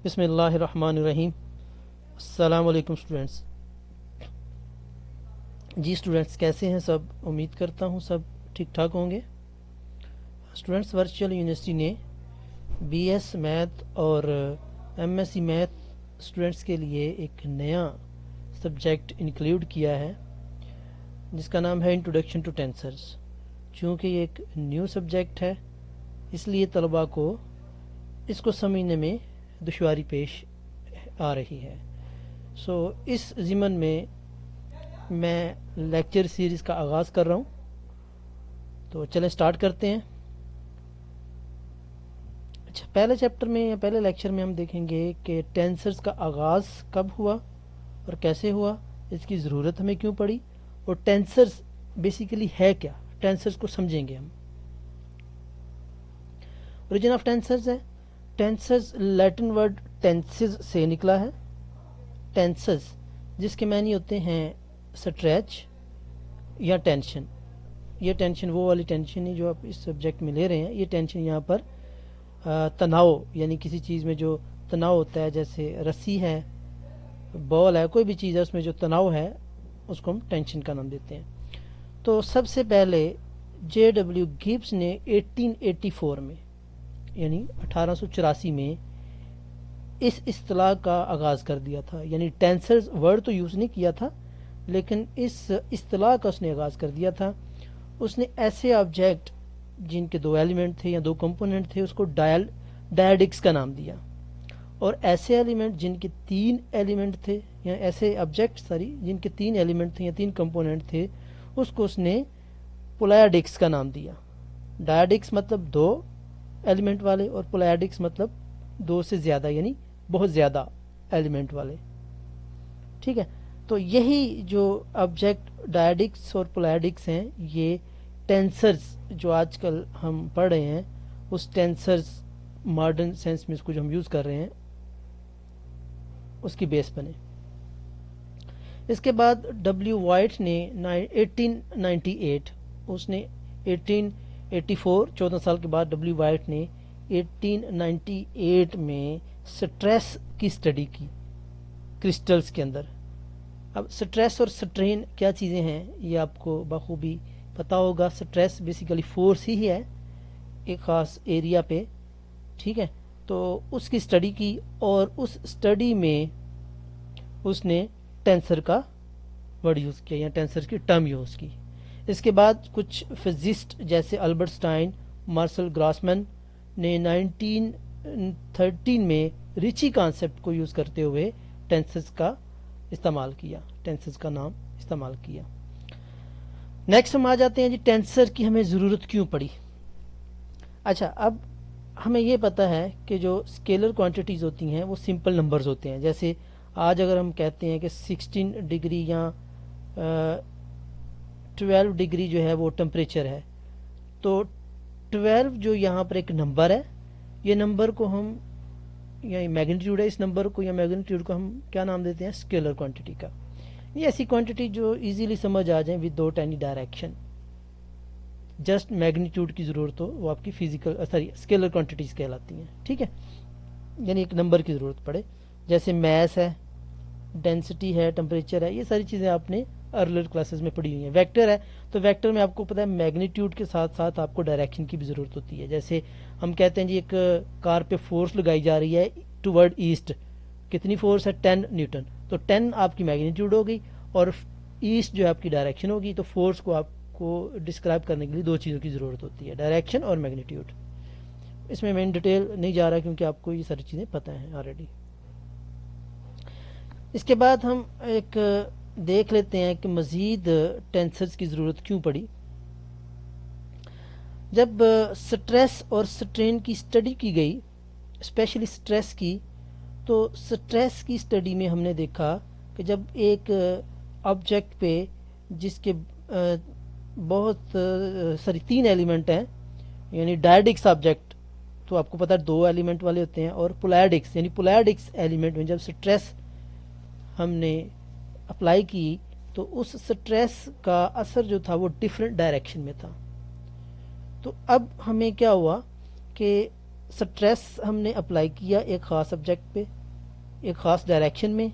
بسم اللہ الرحمن الرحیم۔ السلام علیکم اسٹوڈینٹس۔ جی اسٹوڈینٹس کیسے ہیں سب؟ امید کرتا ہوں سب ٹھیک ٹھاک ہوں گے۔ اسٹوڈینٹس ورچوئل یونیورسٹی نے بی ایس میتھ اور M S C math students کے لیے ایک نیا سبجیکٹ انکلوڈ کیا ہے جس کا نام ہے انٹروڈکشن ٹو ٹینسرز۔ چونکہ یہ ایک نیو سبجیکٹ ہے اس لیے طلباء کو اس کو سمجھنے میں دشواری پیش آ رہی ہے۔ اس ضمن میں لیکچر سیریز کا آغاز کر رہا ہوں، تو چلیں سٹارٹ کرتے ہیں۔ اچھا، پہلے چیپٹر میں یا پہلے لیکچر میں ہم دیکھیں گے کہ ٹینسرز کا آغاز کب ہوا اور کیسے ہوا، اس کی ضرورت ہمیں کیوں پڑی، اور ٹینسرز بیسیکلی ہے کیا، ٹینسرز کو سمجھیں گے ہم۔ اوریجن آف ٹینسرز ہے، ٹینسرز لیٹن ورڈ ٹینسز سے نکلا ہے۔ ٹینسز جس کے معنی ہوتے ہیں سٹریچ یا ٹینشن۔ یہ ٹینشن وہ والی ٹینشن نہیں جو آپ اس سبجیکٹ میں لے رہے ہیں، یہ ٹینشن یہاں پر تناؤ، یعنی کسی چیز میں جو تناؤ ہوتا ہے، جیسے رسی ہے، بال ہے، کوئی بھی چیز ہے اس میں جو تناؤ ہے اس کو ہم ٹینشن کا نام دیتے ہیں۔ تو سب سے پہلے جے ڈبلیو گبس نے 1884 میں یعنی 1884 میں اس اصطلاح کا آغاز کر دیا تھا، یعنی ٹینسرز ورڈ تو یوز نہیں کیا تھا لیکن اس اصطلاح کا اس نے آغاز کر دیا تھا۔ اس نے ایسے آبجیکٹ جن کے 2 ایلیمنٹ تھے یا 2 کمپوننٹ تھے اس کو ڈائیڈکس کا نام دیا، اور ایسے ایلیمنٹ جن کے 3 ایلیمنٹ تھے یا ایسے آبجیکٹ جن کے 3 ایلیمنٹ تھے یا 3 کمپوننٹ تھے اس کو اس نے پولائڈکس کا نام دیا۔ ڈائیڈکس مطلب 2 ایلیمنٹ والے، اور پولائڈکس مطلب 2 سے زیادہ، یعنی بہت زیادہ ایلیمنٹ والے۔ ٹھیک ہے، تو یہی جو آبجیکٹ ڈائیڈکس اور پولائڈکس ہیں، یہ ٹینسرز جو آج کل ہم پڑھ رہے ہیں اس ٹینسرز ماڈرن سینس میں اس کو جو ہم یوز کر رہے ہیں اس کی بیس بنے۔ اس کے بعد ڈبلیو وائٹ نے 1898 اس نے 1884 14 سال کے بعد ڈبلیو وائٹ نے 1898 میں سٹریس کی اسٹڈی کی کرسٹلز کے اندر۔ اب سٹریس اور سٹرین کیا چیزیں ہیں یہ آپ کو بخوبی پتہ ہوگا۔ سٹریس بیسیکلی فورس ہی ہے ایک خاص ایریا پہ، ٹھیک ہے، تو اس کی اسٹڈی کی، اور اس اسٹڈی میں اس نے ٹینسر کا ورڈ یوز کیا یا ٹینسر کی ٹرم یوز کی۔ اس کے بعد کچھ فزسٹ جیسے البرٹ اسٹائن، مارسل گراسمن نے 1913 میں ریچی کانسیپٹ کو یوز کرتے ہوئے ٹینسز کا استعمال کیا، ٹینسز کا نام استعمال کیا۔ نیکسٹ ہم آ جاتے ہیں جی ٹینسر کی ہمیں ضرورت کیوں پڑی۔ اچھا، اب ہمیں یہ پتہ ہے کہ جو اسکیلر کوانٹیٹیز ہوتی ہیں وہ سمپل نمبرز ہوتے ہیں۔ جیسے آج اگر ہم کہتے ہیں کہ 16 ڈگری یا 12 ڈگری جو ہے وہ ٹمپریچر ہے، تو 12 جو یہاں پر ایک نمبر ہے، یہ نمبر کو ہم یا میگنیٹیوڈ ہے، اس نمبر کو یا میگنیٹیوڈ کو ہم کیا نام دیتے ہیں؟ اسکیلر کوانٹیٹی کا۔ یہ ایسی کوانٹیٹی جو ایزیلی سمجھ آ جائیں without any direction, just magnitude کی ضرورت ہو، وہ آپ کی اسکیلر کوانٹیٹیز کہلاتی ہیں۔ ٹھیک ہے، یعنی ایک نمبر کی ضرورت پڑے، جیسے میس ہے، ڈینسٹی ہے، ٹمپریچر ہے، یہ ساری چیزیں آپ نے ارلیئر کلاسز میں پڑھی ہوئی ہیں۔ ویکٹر ہے تو ویکٹر میں آپ کو پتہ ہے میگنیٹیوڈ کے ساتھ ساتھ آپ کو ڈائریکشن کی بھی ضرورت ہوتی ہے۔ جیسے ہم کہتے ہیں جی ایک کار پہ فورس لگائی جا رہی ہے ٹورڈ ایسٹ، کتنی فورس ہے؟ 10 نیوٹن، تو 10 آپ کی میگنیٹیوڈ ہوگی اور ایسٹ جو ہے آپ کی ڈائریکشن ہوگی۔ تو فورس کو آپ کو ڈسکرائب کرنے کے لیے 2 چیزوں کی ضرورت ہوتی ہے، ڈائریکشن اور میگنیٹیوڈ۔ اس میں ڈیٹیل نہیں جا رہا کیونکہ آپ کو یہ ساری چیزیں پتہ ہیں آلریڈی۔ اس کے بعد ہم ایک دیکھ لیتے ہیں کہ مزید ٹینسرز کی ضرورت کیوں پڑی۔ جب سٹریس اور سٹرین کی اسٹڈی کی گئی، اسپیشلی سٹریس کی، تو سٹریس کی اسٹڈی میں ہم نے دیکھا کہ جب ایک آبجیکٹ پہ جس کے بہت 3 ایلیمنٹ ہیں، یعنی ڈائیڈکس آبجیکٹ تو آپ کو پتہ ہے 2 ایلیمنٹ والے ہوتے ہیں، اور پولائڈکس یعنی پولائڈکس ایلیمنٹ میں جب سٹریس ہم نے اپلائی کی تو اس سٹریس کا اثر جو تھا وہ ڈیفرنٹ ڈائریکشن میں تھا۔ تو اب ہمیں کیا ہوا کہ سٹریس ہم نے اپلائی کیا ایک خاص آبجیکٹ پہ ایک خاص ڈائریکشن میں،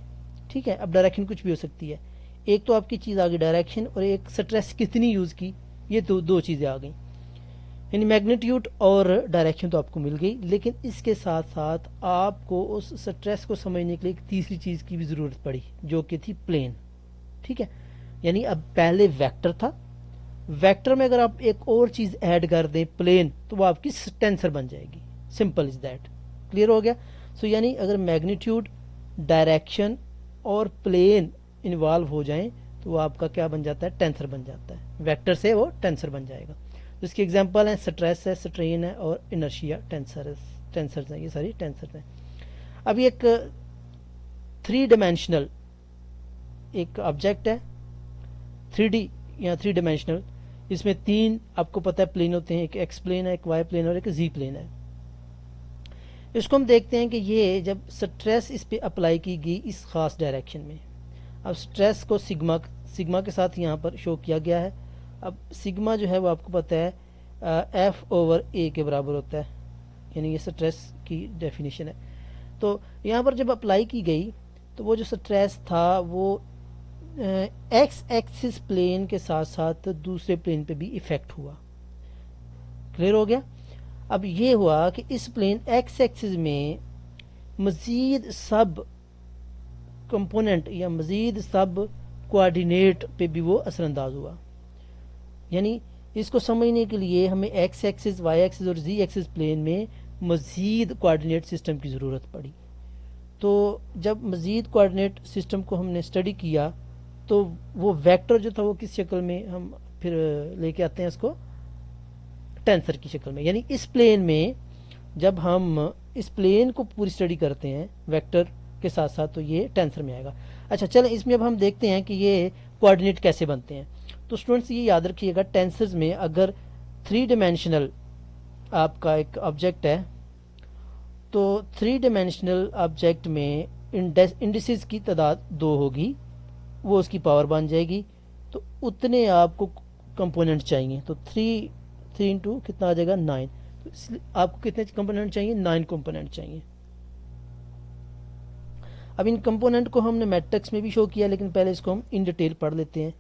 ٹھیک ہے. اب ڈائریکشن کچھ بھی ہو سکتی ہے، ایک تو آپ کی چیز آ گئی ڈائریکشن، اور ایک سٹریس کتنی یوز کی، یہ دو چیزیں آ گئیں. یعنی میگنیٹیوڈ اور ڈائریکشن تو آپ کو مل گئی، لیکن اس کے ساتھ ساتھ آپ کو اس سٹریس کو سمجھنے کے لیے ایک تیسری چیز کی بھی ضرورت پڑی جو کہ تھی پلین. ٹھیک ہے، یعنی اب پہلے ویکٹر تھا، ویکٹر میں اگر آپ ایک اور چیز ایڈ کر دیں پلین، تو وہ آپ کی ٹینسر بن جائے گی. Simple is that. کلیئر ہو گیا؟ سو یعنی اگر میگنیٹیوڈ، ڈائریکشن اور پلین انوالو ہو جائیں تو وہ آپ کا کیا بن جاتا ہے؟ ٹینسر بن جاتا ہے. ویکٹر سے وہ ٹینسر بن جائے گا. اس کی ایگزامپل ہیں سٹریس ہے، سٹرین ہے، اور انرشیا. ٹینسرز ہیں، یہ ساری ٹینسرز ہیں. اب ایک 3 ڈائمینشنل ایک آبجیکٹ ہے، 3D یا 3 ڈائمینشنل، اس میں 3 آپ کو پتہ ہے پلین ہوتے ہیں، ایک ایکس پلین ہے، ایک وائی پلین اور ایک زی پلین ہے. اس کو ہم دیکھتے ہیں کہ یہ جب سٹریس اس پہ اپلائی کی گئی اس خاص ڈائریکشن میں، اب سٹریس کو سگما کے ساتھ یہاں پر شو کیا گیا ہے. اب سگما جو ہے وہ آپ کو پتہ ہے F/A کے برابر ہوتا ہے، یعنی یہ سٹریس کی ڈیفینیشن ہے. تو یہاں پر جب اپلائی کی گئی تو وہ جو سٹریس تھا وہ ایکس ایکسس پلین کے ساتھ ساتھ دوسرے پلین پہ بھی ایفیکٹ ہوا. کلیئر ہو گیا؟ اب یہ ہوا کہ اس پلین ایکس ایکسس میں مزید سب کمپوننٹ یا مزید سب کوآرڈینیٹ پہ بھی وہ اثر انداز ہوا. یعنی اس کو سمجھنے کے لیے ہمیں ایکس ایکسس، وائی ایکسس اور زی ایکسس پلین میں مزید کوآرڈینیٹ سسٹم کی ضرورت پڑی. تو جب مزید کوآرڈینیٹ سسٹم کو ہم نے اسٹڈی کیا تو وہ ویکٹر جو تھا وہ کس شکل میں ہم پھر لے کے آتے ہیں اس کو؟ ٹینسر کی شکل میں. یعنی اس پلین میں جب ہم اس پلین کو پوری اسٹڈی کرتے ہیں ویکٹر کے ساتھ ساتھ تو یہ ٹینسر میں آئے گا. اچھا چلیں اس میں اب ہم دیکھتے ہیں کہ یہ کوآرڈینیٹ کیسے بنتے ہیں. تو اسٹوڈنٹس یہ یاد رکھیے گا، ٹینسرز میں اگر 3 ڈائمینشنل آپ کا ایک آبجیکٹ ہے تو 3 ڈائمینشنل آبجیکٹ میں انڈیسز کی تعداد 2 ہوگی، وہ اس کی پاور بن جائے گی. تو اتنے آپ کو کمپوننٹ چاہیے. تو 3 انٹو کتنا آ جائے گا؟ 9. تو اس لیے آپ کو کتنے کمپوننٹ چاہیے؟ 9 کمپوننٹ چاہیے. اب ان کمپوننٹ کو ہم نے میٹرکس میں بھی شو کیا، لیکن پہلے اس کو ہم ان ڈیٹیل پڑھ لیتے ہیں،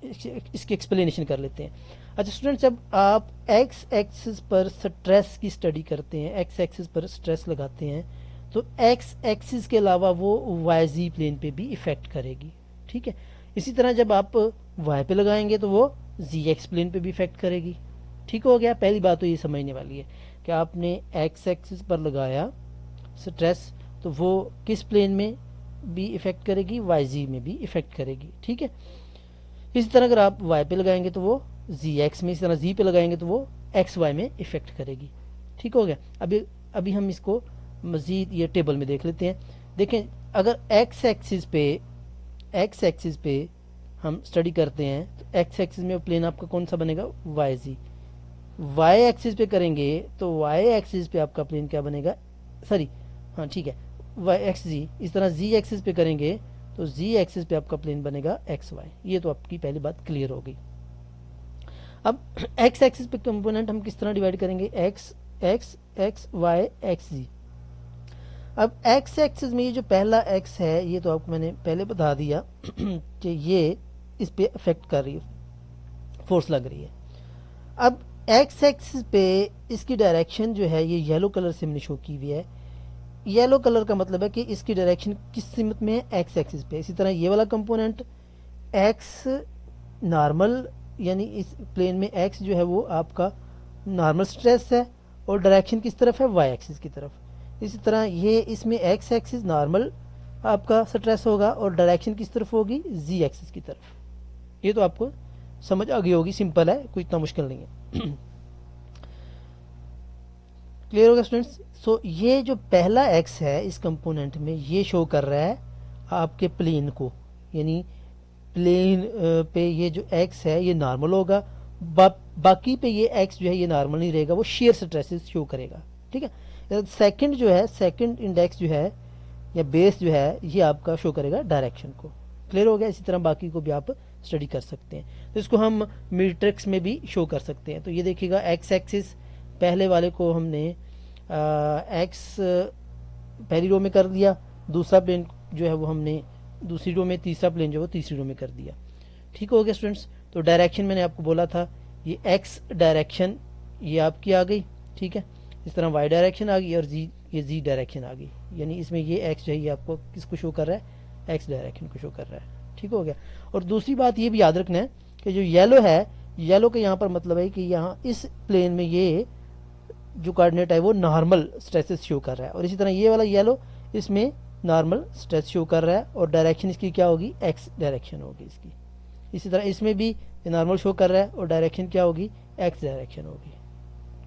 اس کی ایکسپلینیشن کر لیتے ہیں. اچھا اسٹوڈنٹ، جب آپ ایکس ایکسس پر سٹریس کی اسٹڈی کرتے ہیں، ایکس ایکسس پر سٹریس لگاتے ہیں، تو ایکس ایکسس کے علاوہ وہ وائی زی پلین پہ بھی ایفیکٹ کرے گی. ٹھیک ہے، اسی طرح جب آپ وائی پہ لگائیں گے تو وہ زی ایکس پلین پہ بھی ایفیکٹ کرے گی. ٹھیک ہو گیا؟ پہلی بات تو یہ سمجھنے والی ہے کہ آپ نے ایکس ایکسس پر لگایا سٹریس تو وہ کس پلین میں بھی ایفیکٹ کرے گی؟ وائی زی میں بھی ایفیکٹ کرے گی. ٹھیک ہے، اسی طرح اگر آپ وائی پہ لگائیں گے تو وہ زی ایکس میں، اسی طرح زی پہ لگائیں گے تو وہ ایکس وائی میں ایفیکٹ کرے گی. ٹھیک ہو گیا؟ ابھی ہم اس کو مزید یہ ٹیبل میں دیکھ لیتے ہیں. دیکھیں اگر ایکس ایکسس پہ ہم اسٹڈی کرتے ہیں تو ایکس ایکسس میں پلین آپ کا کون سا بنے گا؟ Y Z. وائی ایکسس پہ کریں گے تو وائی ایکسس پہ آپ کا پلین کیا بنے گا؟ ہاں ٹھیک ہے، وائی ایکس زی. اس طرح زی ایکسس پہ کریں گے تو زی ایکسس پہ آپ کا پلین بنے گا ایکس وائی. یہ تو آپ کی پہلی بات کلیئر ہو گئی. اب ایکس ایکسس پہ کمپوننٹ ہم کس طرح ڈیوائڈ کریں گے؟ X Y X Z. اب ایکس ایکسس میں یہ جو پہلا ایکس ہے یہ تو آپ کو میں نے پہلے بتا دیا کہ یہ اس پہ افیکٹ کر رہی ہے، فورس لگ رہی ہے. اب ایکس ایکسس پہ اس کی ڈائریکشن جو ہے یہ یلو کلر سے ہم نے شو کی ہوئی ہے. یلو کلر کا مطلب ہے کہ اس کی ڈائریکشن کس سمت میں ہے؟ ایکس ایکسس پہ. اسی طرح یہ والا کمپوننٹ ایکس نارمل، یعنی اس پلین میں ایکس جو ہے وہ آپ کا نارمل سٹریس ہے اور ڈائریکشن کس طرف ہے؟ وائی ایکسس کی طرف. اسی طرح یہ اس میں ایکس ایکسس نارمل آپ کا سٹریس ہوگا اور ڈائریکشن کس طرف ہوگی؟ زی ایکسس کی طرف. یہ تو آپ کو سمجھ آ گئی ہوگی، سمپل ہے، کوئی اتنا مشکل نہیں ہے. کلیئر ہوگا اسٹوڈنٹس؟ سو یہ جو پہلا ایکس ہے اس کمپوننٹ میں یہ شو کر رہا ہے آپ کے پلین کو، یعنی پلین پہ یہ جو ایکس ہے یہ نارمل ہوگا، باقی پہ یہ ایکس جو ہے یہ نارمل نہیں رہے گا، وہ شیئر سٹریسز شو کرے گا. ٹھیک ہے، سیکنڈ جو ہے، سیکنڈ انڈیکس جو ہے یا بیس جو ہے یہ آپ کا شو کرے گا ڈائریکشن کو. کلیئر ہو گیا؟ اسی طرح باقی کو بھی آپ اسٹڈی کر سکتے ہیں. تو اس کو ہم میٹرکس میں بھی شو کر سکتے ہیں. تو یہ دیکھیے گا ایکس ایکسس پہلے والے کو ہم نے ایکس پہلی رو میں کر دیا، دوسرا پلین جو ہے وہ ہم نے دوسری رو میں، تیسرا پلین جو ہے وہ تیسری رو میں کر دیا. ٹھیک ہو گیا اسٹوڈنٹس. تو ڈائریکشن میں نے آپ کو بولا تھا یہ ایکس ڈائریکشن یہ آپ کی آ گئی. ٹھیک ہے، اس طرح وائی ڈائریکشن آ گئی اور یہ زی ڈائریکشن آ گئی. یعنی اس میں یہ ایکس جو ہے یہ آپ کو کس کو شو کر رہا ہے، ایکس ڈائریکشن کو شو کر رہا ہے. ٹھیک ہو گیا. اور دوسری بات یہ بھی یاد رکھنا ہے کہ جو یلو ہے، یلو کا یہاں پر مطلب ہے کہ یہاں اس پلین میں یہ جو کوآرڈینیٹ ہے وہ نارمل اسٹریسز شو کر رہا ہے، اور اسی طرح یہ والا یلو اس میں نارمل اسٹریس شو کر رہا ہے، اور ڈائریکشن اس کی کیا ہوگی، ایکس ڈائریکشن ہوگی اس کی. اسی طرح اس میں بھی یہ نارمل شو کر رہا ہے اور ڈائریکشن کیا ہوگی، ایکس ڈائریکشن ہوگی.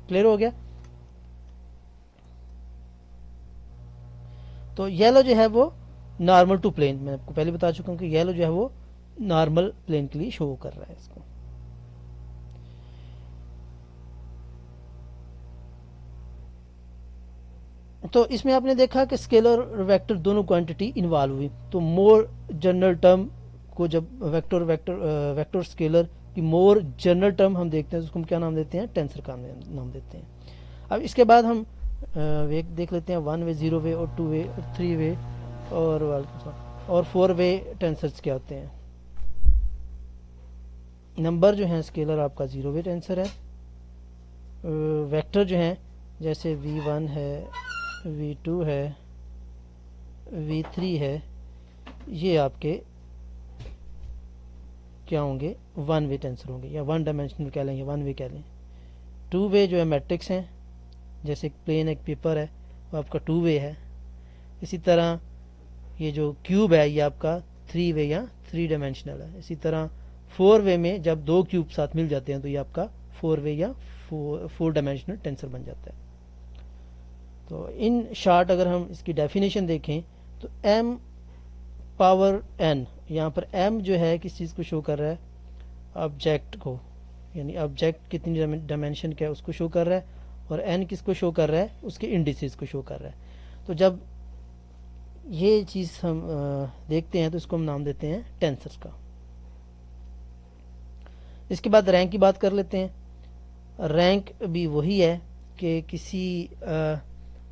کلیئر ہو گیا. تو یلو جو ہے وہ نارمل ٹو پلین، میں آپ کو پہلے بتا چکا ہوں کہ یلو جو ہے وہ نارمل پلین کے لیے شو کر رہا ہے اس کو. تو اس میں آپ نے دیکھا کہ اسکیلر اور ویکٹر دونوں کوانٹٹی انوالو ہوئی. تو مور جنرل ٹرم کو جب ویکٹر اسکیلر کی مور جنرل ٹرم ہم دیکھتے ہیں اس کو ہم کیا نام دیتے ہیں، ٹینسر کا نام دیتے ہیں. اب اس کے بعد ہم دیکھ لیتے ہیں 1 وے، 0 وے اور 2 وے اور 3 وے اور 4 وے ٹینسرز کیا ہوتے ہیں. نمبر جو ہیں اسکیلر آپ کا 0 وے ٹینسر ہے. ویکٹر جو ہیں جیسے v1 ہے، v2 ہے، v3 ہے، یہ آپ کے کیا ہوں گے، 1 وے ٹینسر ہوں گے، یا 1 ڈائمینشنل کہہ لیں یا 1 وے کہہ لیں. 2 وے جو ہے میٹرکس ہیں، جیسے ایک پلین ایک پیپر ہے وہ آپ کا 2 وے ہے. اسی طرح یہ جو کیوب ہے یہ آپ کا 3 وے یا 3 ڈائمینشنل ہے. اسی طرح 4 وے میں جب 2 کیوب ساتھ مل جاتے ہیں تو یہ آپ کا 4 وے یا 4 ڈائمینشنل ٹینسر بن جاتا ہے. تو ان شارٹ اگر ہم اس کی ڈیفینیشن دیکھیں تو ایم پاور این، یہاں پر ایم جو ہے کس چیز کو شو کر رہا ہے، آبجیکٹ کو، یعنی آبجیکٹ کتنی ڈائمینشن کا ہے اس کو شو کر رہا ہے، اور این کس کو شو کر رہا ہے، اس کے انڈیسز کو شو کر رہا ہے. تو جب یہ چیز ہم دیکھتے ہیں تو اس کو ہم نام دیتے ہیں ٹینسر کا. اس کے بعد رینک کی بات کر لیتے ہیں. رینک بھی وہی ہے کہ کسی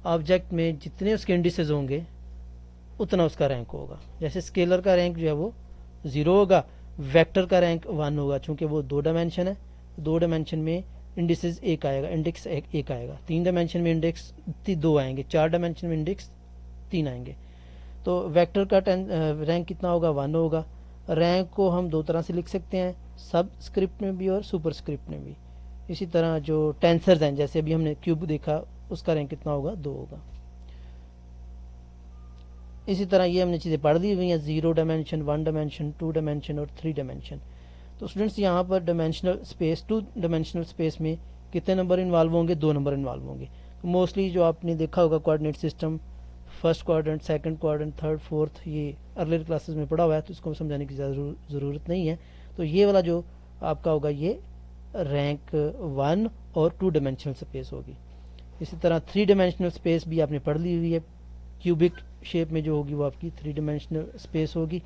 آبجیکٹ میں جتنے اس کے انڈیسز ہوں گے اتنا اس کا رینک ہوگا. جیسے اسکیلر کا رینک جو ہے وہ 0 ہوگا، ویکٹر کا رینک 1 ہوگا چونکہ وہ 2 ڈائمینشن ہے. 2 ڈائمینشن میں انڈیسز 1 آئے گا، انڈیکس 1 آئے گا. 3 ڈائمینشن میں انڈیکس 2 آئیں گے. 4 ڈائمینشن میں انڈیکس 3 آئیں گے. تو ویکٹر کا رینک کتنا ہوگا، 1 ہوگا. رینک کو ہم 2 طرح سے لکھ سکتے ہیں، سب اسکرپٹ میں بھی اور سپر اسکرپٹ میں بھی. اسی طرح جو ٹینسرز ہیں جیسے ابھی ہم نے کیوب دیکھا اس کا رینک کتنا ہوگا، 2 ہوگا. اسی طرح یہ ہم نے چیزیں پڑھ دی ہوئی ہیں، 0 ڈائمینشن، 1 ڈائمینشن، 2 ڈائمینشن اور 3 ڈائمینشن. تو اسٹوڈنٹس یہاں پر ڈائمینشنل اسپیس 2 ڈائمینشنل اسپیس میں کتنے نمبر انوالو ہوں گے، 2 نمبر انوالو ہوں گے. موسٹلی جو آپ نے دیکھا ہوگا coordinate system, first quadrant, second quadrant, third, fourth, یہ ارلیئر کلاسز میں پڑھا ہوا ہے تو اس کو سمجھانے کی ضرورت نہیں ہے. تو یہ والا جو آپ کا ہوگا یہ رینک 1 اور 2 ڈائمینشنل اسپیس ہوگی. اسی طرح 3 ڈائمینشنل اسپیس بھی آپ نے پڑھ لی ہوئی ہے، کیوبک شیپ میں جو ہوگی وہ آپ کی 3 ڈائمینشنل اسپیس ہوگی.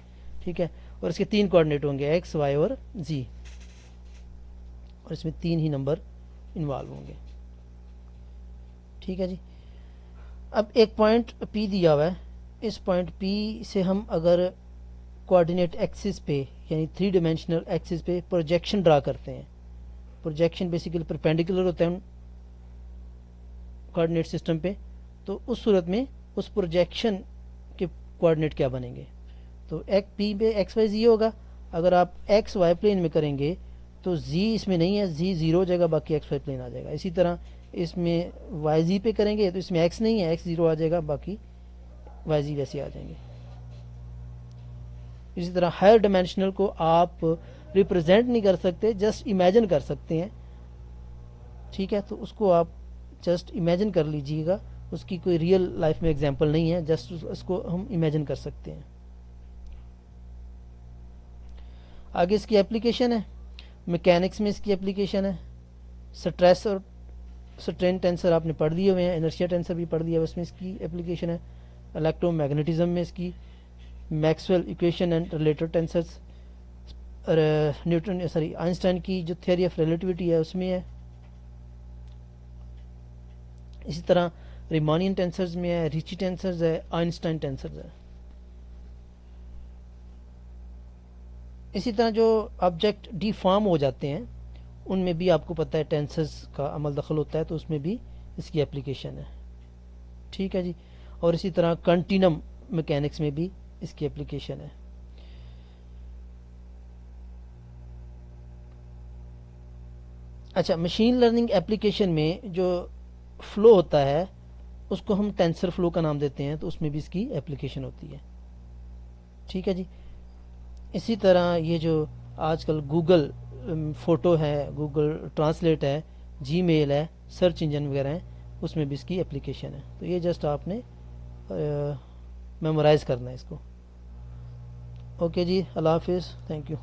ٹھیک ہے، اور اس کے 3 کوآرڈینیٹ ہوں گے، ایکس، وائی اور زی، اور اس میں 3 ہی نمبر انوالو ہوں گے. ٹھیک ہے جی. اب ایک پوائنٹ پی دیا ہوا ہے، اس پوائنٹ پی سے ہم اگر کوآرڈینیٹ ایکسس پہ یعنی 3 ڈائمینشنل ایکسس پہ پروجیکشن ڈرا کرتے ہیں، پروجیکشن بیسیکلی پرپینڈیکولر ہوتا ہے کوآرڈینیٹ سسٹم پہ، تو اس صورت میں اس پروجیکشن کے کوآرڈینیٹ کیا بنیں گے. تو ایک پی پہ ایکس وائی زی ہوگا. اگر آپ ایکس وائی پلین میں کریں گے تو زی اس میں نہیں ہے، زی 0 ہو جائے گا، باقی ایکس وائی پلین آ جائے گا. اسی طرح اس میں وائی زی پہ کریں گے تو اس میں ایکس نہیں ہے، ایکس 0 آ جائے گا، باقی وائی زی ویسے آ جائیں گے. اسی طرح ہائر ڈائمینشنل کو آپ ریپرزینٹ نہیں کر سکتے، جسٹ امیجن کر سکتے ہیں. ٹھیک ہے، تو اس کو آپ جسٹ امیجن کر لیجئے گا، اس کی کوئی ریئل لائف میں ایگزامپل نہیں ہے، جسٹ اس کو ہم امیجن کر سکتے ہیں. آگے اس کی اپلیکیشن ہے، میکینکس میں اس کی اپلیکیشن ہے. سٹریس اور سٹرین ٹینسر آپ نے پڑھ دیے ہوئے ہیں، انرشیا ٹینسر بھی پڑھ دیا ہے، اس میں اس کی اپلیکیشن ہے. الیکٹرو میگنیٹزم میں اس کی، Maxwell equation and related tensors, Einstein کی جو تھیوری آف ریلیٹیوٹی ہے اس میں ہے. اسی طرح ریمانین ٹینسرز میں ہے، ریچی ٹینسرز ہے، آئنسٹائن ٹینسرز ہے. اسی طرح جو آبجیکٹ ڈی فارم ہو جاتے ہیں ان میں بھی آپ کو پتہ ہے ٹینسرز کا عمل دخل ہوتا ہے، تو اس میں بھی اس کی اپلیکیشن ہے. ٹھیک ہے جی. اور اسی طرح کنٹینم میکینکس میں بھی اس کی اپلیکیشن ہے. اچھا، مشین لرننگ اپلیکیشن میں جو فلو ہوتا ہے اس کو ہم ٹینسر فلو کا نام دیتے ہیں، تو اس میں بھی اس کی اپلیکیشن ہوتی ہے. ٹھیک ہے جی. اسی طرح یہ جو آج کل گوگل فوٹو ہے، گوگل ٹرانسلیٹ ہے، جی میل ہے، سرچ انجن وغیرہ ہیں، اس میں بھی اس کی اپلیکیشن ہے. تو یہ جسٹ آپ نے میمورائز کرنا ہے اس کو. اوکے جی، اللہ حافظ، تھینک یو.